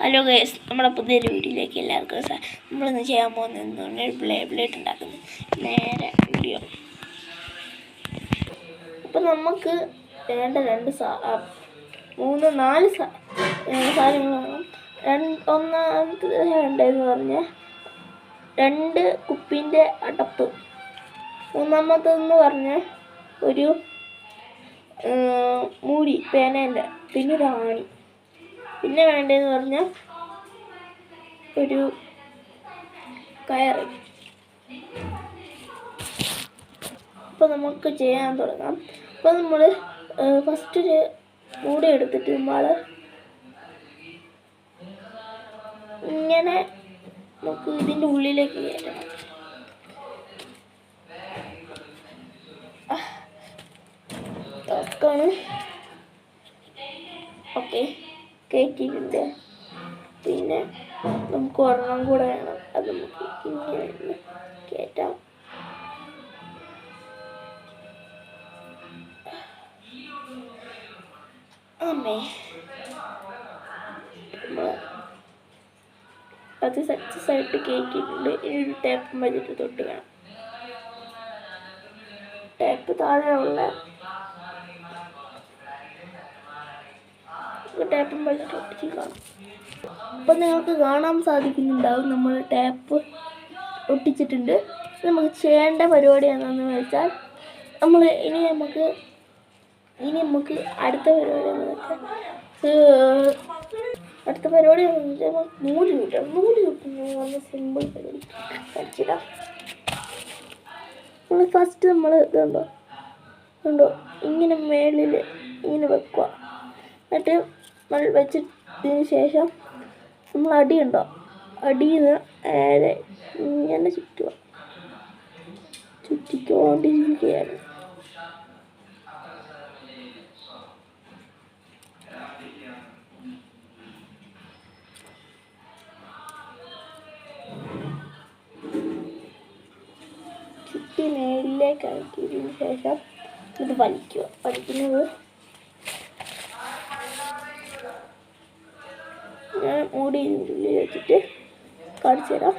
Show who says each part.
Speaker 1: Hello guys, നമ്മുടെ പുതിയൊരു വീഡിയോയിലേക്ക് എല്ലാവർക്കും നമ്മളിന്ന് ചെയ്യാൻ പോകുന്നത് ഒരു ബ്ലേഡ് ഉണ്ടാക്കുന്നു. നേരെ വീഡിയോ. അപ്പം നമുക്ക് വേണ്ട നാല് സാധനങ്ങളാണ്. ഒന്നാമത് വേണ്ടതെന്ന് പറഞ്ഞാൽ 2 കുപ്പീൻ്റെ അടപ്പ്. മൂന്നാമതെന്ന് പറഞ്ഞാൽ ഒരു മൂടി പേനേൻ്റെ, പിന്നെ ഒരു ആണി. പിന്നെ വേണ്ടതെന്ന് പറഞ്ഞാൽ ഒരു കയറ്. അപ്പോൾ നമുക്ക് ചെയ്യാൻ തുടങ്ങാം. അപ്പോൾ നമ്മൾ ഫസ്റ്റ് ഒരു മൂടി എടുത്തിട്ട് നമ്മൾ ഇങ്ങനെ നമുക്ക് ഇതിൻ്റെ ഉള്ളിലേക്ക് കയറ്റണം. ഓക്കെ, കയറ്റിയിട്ടുണ്ട്. പിന്നെ നമുക്ക് ഒരെണ്ണം കൂടെ വേണം. അത് നമുക്ക് ഇങ്ങനെ കയറ്റാം. അമ്മേ, അത് സക്സസ് ആയിട്ട് കയറ്റിയിട്ടുണ്ട്. ഇനി ഒരു ടേപ്പ് വെച്ചിട്ട് തൊട്ട് വേണം. ടേപ്പ് താഴെയുള്ള ടേപ്പും വെച്ചിട്ട് ഒട്ടിച്ച് കാണാം. അപ്പം നിങ്ങൾക്ക് കാണാൻ സാധിക്കുന്നുണ്ടാവും നമ്മൾ ടേപ്പ് ഒട്ടിച്ചിട്ടുണ്ട്. നമുക്ക് ചെയ്യേണ്ട പരിപാടി എന്താണെന്ന് വെച്ചാൽ ഇനി നമുക്ക് അടുത്ത പരിപാടി എന്ന് വെച്ചാൽ നൂല് കിട്ടുന്ന സിമ്പിൾ പരിപാടി കളിച്ചിടാം. ഫസ്റ്റ് നമ്മൾ ഇതുണ്ടോ ഇങ്ങനെ മേളിൽ ഇങ്ങനെ വെക്കുക. എന്നിട്ട് നമ്മൾ വെച്ചതിന് ശേഷം നമ്മൾ അടിയിൽ നിന്ന് നേരെ ഇങ്ങനെ ചുറ്റിക്കൊണ്ടിരിക്കുകയാണ്. ചുറ്റി മേളിലേക്ക് ആക്കിയതിന് ശേഷം ഇത് വലിക്കുന്നത് ഞാൻ മൂടി ഇതിൻ്റെ ഉള്ളിൽ വെച്ചിട്ട് കാണിച്ചു തരാം.